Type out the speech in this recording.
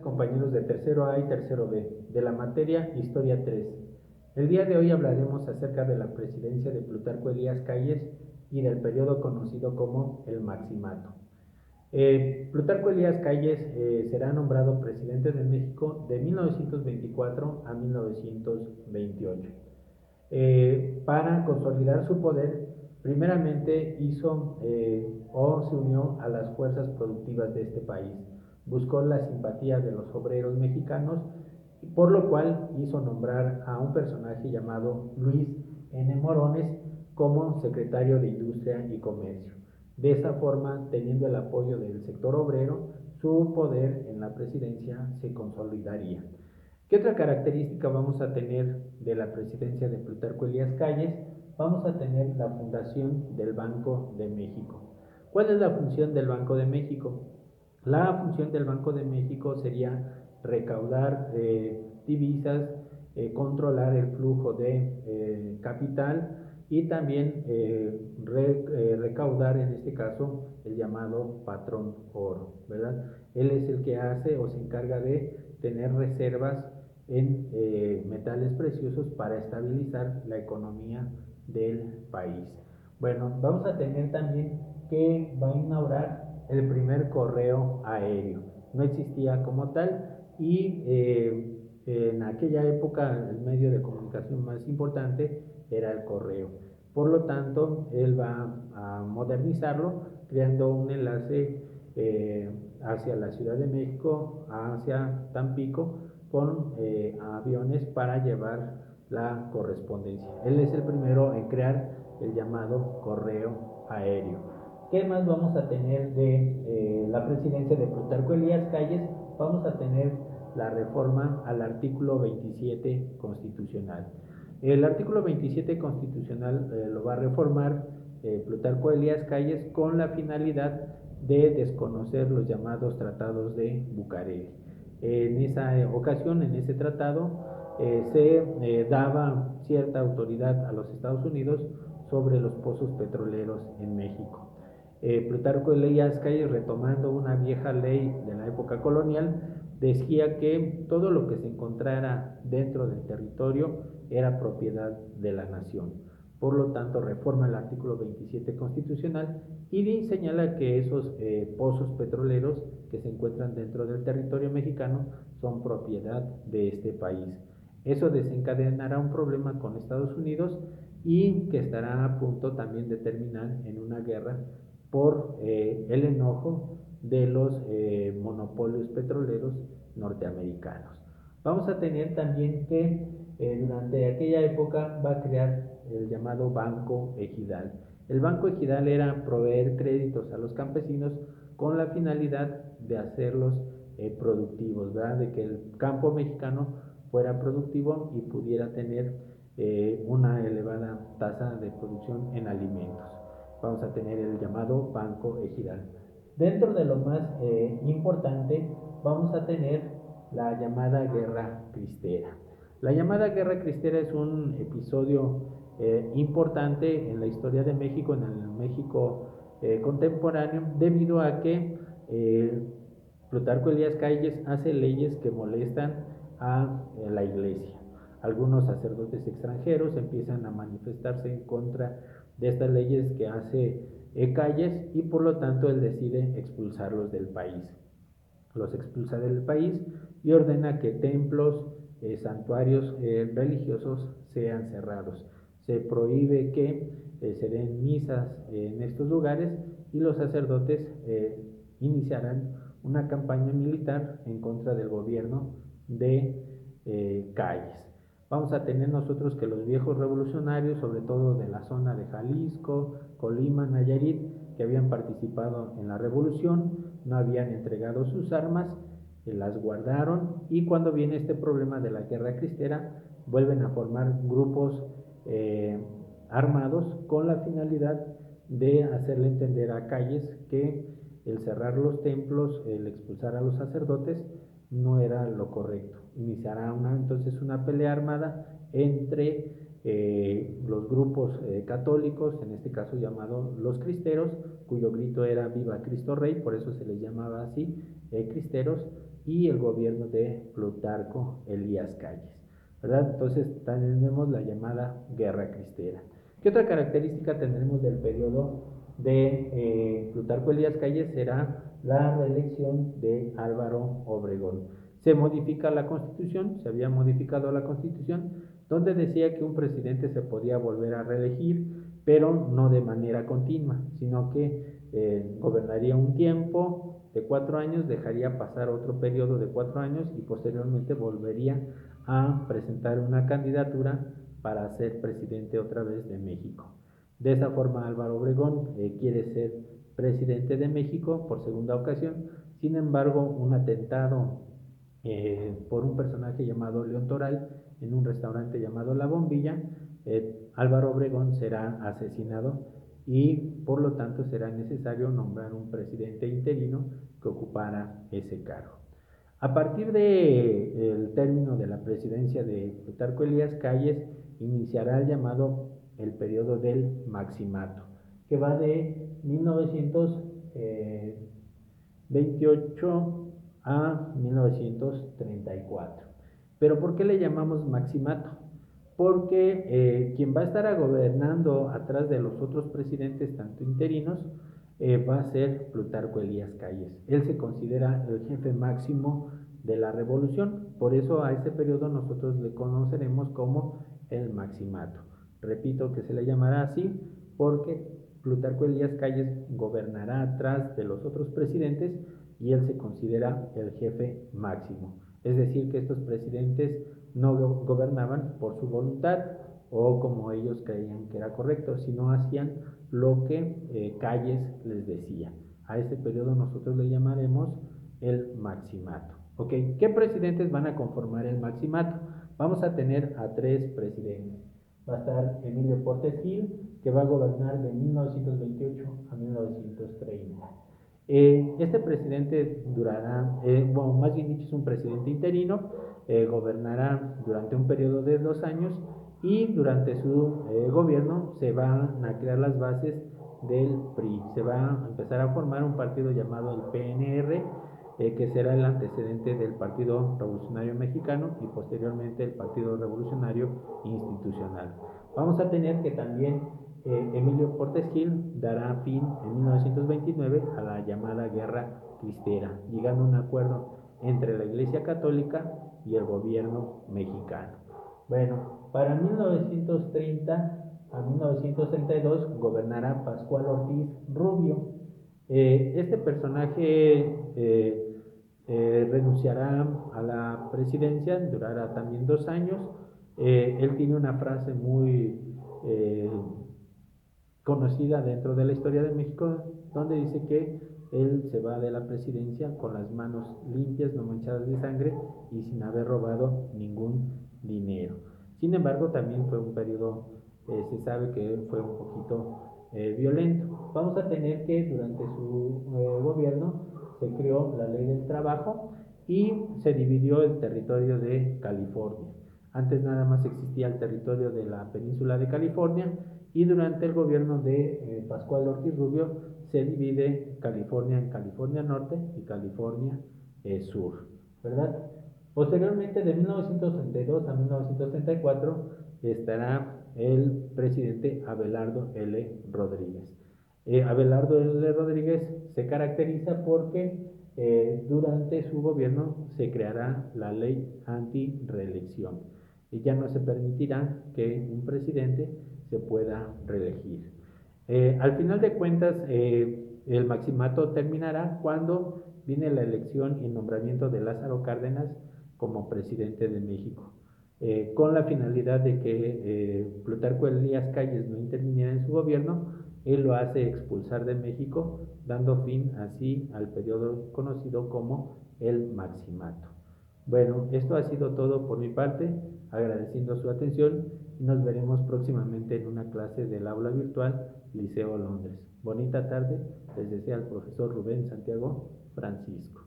compañeros de tercero A y tercero B, de la materia Historia 3. El día de hoy hablaremos acerca de la presidencia de Plutarco Elías Calles y del periodo conocido como el Maximato. Plutarco Elías Calles será nombrado presidente de México de 1924 a 1928. Para consolidar su poder, primeramente hizo o se unió a las fuerzas productivas de este país. Buscó la simpatía de los obreros mexicanos, por lo cual hizo nombrar a un personaje llamado Luis N. Morones como secretario de Industria y Comercio. De esa forma, teniendo el apoyo del sector obrero, su poder en la presidencia se consolidaría. ¿Qué otra característica vamos a tener de la presidencia de Plutarco Elías Calles? Vamos a tener la fundación del Banco de México. ¿Cuál es la función del Banco de México? La función del Banco de México sería recaudar divisas, controlar el flujo de capital y también recaudar en este caso el llamado patrón oro, ¿verdad? Él es el que hace o se encarga de tener reservas en metales preciosos para estabilizar la economía del país. Bueno, vamos a tener también que va a inaugurar el primer correo aéreo. No existía como tal y en aquella época el medio de comunicación más importante era el correo. Por lo tanto, él va a modernizarlo creando un enlace hacia la Ciudad de México, hacia Tampico, con aviones para llevar la correspondencia. Él es el primero en crear el llamado correo aéreo. ¿Qué más vamos a tener de la presidencia de Plutarco Elías Calles? Vamos a tener la reforma al artículo 27 constitucional. El artículo 27 constitucional lo va a reformar Plutarco Elías Calles con la finalidad de desconocer los llamados tratados de Bucareli. En esa ocasión, en ese tratado, se daba cierta autoridad a los Estados Unidos sobre los pozos petroleros en México. Plutarco Elías Calles, retomando una vieja ley de la época colonial, decía que todo lo que se encontrara dentro del territorio era propiedad de la nación. Por lo tanto, reforma el artículo 27 constitucional y señala que esos pozos petroleros que se encuentran dentro del territorio mexicano son propiedad de este país. Eso desencadenará un problema con Estados Unidos y que estará a punto también de terminar en una guerra por el enojo de los monopolios petroleros norteamericanos. Vamos a tener también que durante aquella época va a crear el llamado Banco Ejidal. El Banco Ejidal era proveer créditos a los campesinos con la finalidad de hacerlos productivos, ¿verdad? De que el campo mexicano fuera productivo y pudiera tener una elevada tasa de producción en alimentos. Vamos a tener el llamado Banco Ejidal. Dentro de lo más importante, vamos a tener la llamada Guerra Cristera. La llamada Guerra Cristera es un episodio importante en la historia de México, en el México contemporáneo, debido a que Plutarco Elías Calles hace leyes que molestan a la iglesia. Algunos sacerdotes extranjeros empiezan a manifestarse en contra de estas leyes que hace Calles y por lo tanto él decide expulsarlos del país. Los expulsa del país y ordena que templos, santuarios religiosos sean cerrados. Se prohíbe que se den misas en estos lugares y los sacerdotes iniciarán una campaña militar en contra del gobierno de Calles. Vamos a tener nosotros que los viejos revolucionarios, sobre todo de la zona de Jalisco, Colima, Nayarit, que habían participado en la revolución, no habían entregado sus armas, las guardaron y cuando viene este problema de la guerra cristera, vuelven a formar grupos armados con la finalidad de hacerle entender a Calles que el cerrar los templos, el expulsar a los sacerdotes, no era lo correcto. Iniciará entonces una pelea armada entre los grupos católicos, en este caso llamados los cristeros, cuyo grito era Viva Cristo Rey, por eso se les llamaba así, cristeros, y el gobierno de Plutarco Elías Calles, ¿verdad? Entonces tenemos la llamada Guerra Cristera. ¿Qué otra característica tendremos del periodo de Plutarco Elías Calles? Será la reelección de Álvaro Obregón. Se modifica la Constitución, se había modificado la Constitución, donde decía que un presidente se podía volver a reelegir, pero no de manera continua, sino que gobernaría un tiempo de 4 años, dejaría pasar otro periodo de 4 años y posteriormente volvería a presentar una candidatura para ser presidente otra vez de México. De esa forma Álvaro Obregón quiere ser presidente de México por segunda ocasión. Sin embargo, un atentado por un personaje llamado León Toral en un restaurante llamado La Bombilla, Álvaro Obregón será asesinado y por lo tanto será necesario nombrar un presidente interino que ocupara ese cargo. A partir del término de la presidencia de Plutarco Elías Calles, iniciará el llamado el periodo del Maximato, que va de 1928 a 1934. ¿Pero por qué le llamamos Maximato? Porque quien va a estar gobernando atrás de los otros presidentes, tanto interinos, va a ser Plutarco Elías Calles. Él se considera el jefe máximo de la revolución, por eso a ese periodo nosotros le conoceremos como el Maximato. Repito que se le llamará así porque Plutarco Elías Calles gobernará atrás de los otros presidentes y él se considera el jefe máximo. Es decir, que estos presidentes no gobernaban por su voluntad o como ellos creían que era correcto, sino hacían lo que Calles les decía. A ese periodo nosotros le llamaremos el Maximato. ¿Ok? ¿Qué presidentes van a conformar el Maximato? Vamos a tener a 3 presidentes. Va a estar Emilio Portes Gil, que va a gobernar de 1928 a 1930. Este presidente durará, bueno, más bien dicho, es un presidente interino, gobernará durante un periodo de 2 años y durante su gobierno se van a crear las bases del PRI. Se va a empezar a formar un partido llamado el PNR, que será el antecedente del Partido Revolucionario Mexicano y posteriormente el Partido Revolucionario Institucional. Vamos a tener que también Emilio Portes Gil dará fin en 1929 a la llamada Guerra Cristera, llegando a un acuerdo entre la Iglesia Católica y el gobierno mexicano. Bueno, para 1930 a 1932 gobernará Pascual Ortiz Rubio. Este personaje renunciará a la presidencia, durará también 2 años. Él tiene una frase muy conocida dentro de la historia de México, donde dice que él se va de la presidencia con las manos limpias, no manchadas de sangre y sin haber robado ningún dinero. Sin embargo, también fue un periodo, se sabe que fue un poquito violento. Vamos a tener que durante su gobierno se creó la ley del trabajo y se dividió el territorio de California. Antes nada más existía el territorio de la península de California y durante el gobierno de Pascual Ortiz Rubio se divide California en California Norte y California Sur, ¿verdad? Posteriormente, de 1932 a 1934, estará el presidente Abelardo L. Rodríguez. Abelardo L. Rodríguez se caracteriza porque durante su gobierno se creará la ley anti-reelección y ya no se permitirá que un presidente se pueda reelegir. Al final de cuentas, el maximato terminará cuando viene la elección y nombramiento de Lázaro Cárdenas como presidente de México, con la finalidad de que Plutarco Elías Calles no interviniera en su gobierno. Él lo hace expulsar de México, dando fin así al periodo conocido como el Maximato. Bueno, esto ha sido todo por mi parte, agradeciendo su atención y nos veremos próximamente en una clase del aula virtual Liceo Londres. Bonita tarde, les desea el profesor Rubén Santiago Francisco.